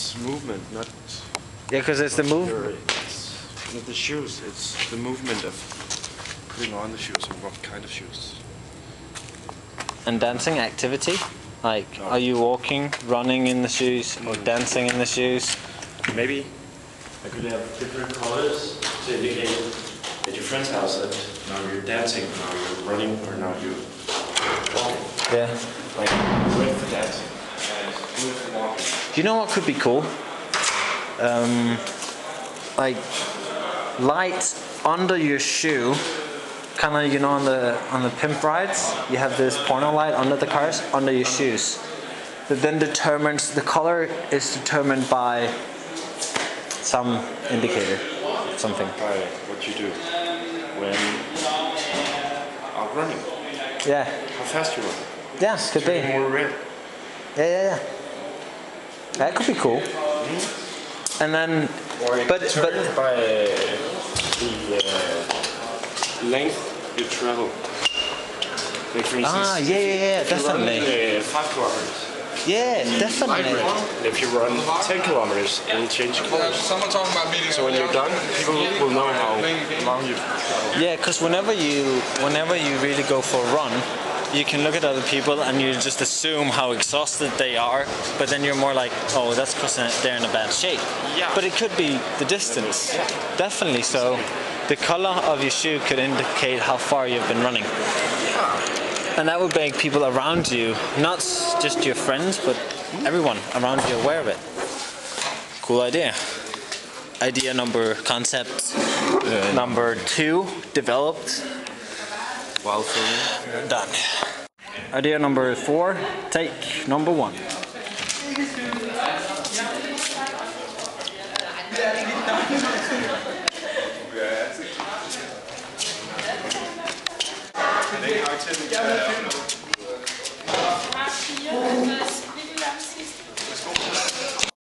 It's movement, not. Yeah, because it's the movement. It's not the shoes. It's the movement of putting on the shoes and what kind of shoes. And dancing activity? Like, are you walking, running in the shoes, or dancing in the shoes? Maybe I could have different colors to indicate at your friend's house that now you're dancing, now you're running, or now you're walking. Yeah. Like red for dancing and blue for walking. Do you know what could be cool? Like light under your shoe, kind of, you know, on the pimp rides, you have this porno light under the cars, under your shoes. That then determines, the color is determined by some indicator, something. By what you do when out running. Yeah. How fast you run. Yeah, could be. More red. Yeah. That could be cool. And then, but by the length you travel. Like for instance, yeah, if you definitely. run 5 kilometers. Yeah, definitely. And if you run 10 kilometers, it will change colors. Someone talking about meeting. So when you're done, people will know how long you've traveled. Yeah, because whenever you really go for a run, you can look at other people and you just assume how exhausted they are, but then you're more like, oh, that's because they're in a bad shape. Yeah. But it could be the distance. Definitely so. The color of your shoe could indicate how far you've been running. And that would make people around you, not just your friends, but everyone around you aware of it. Cool idea. Concept number 2, developed. While filming. Done. Idea number 4, take number 1. Det er karakter,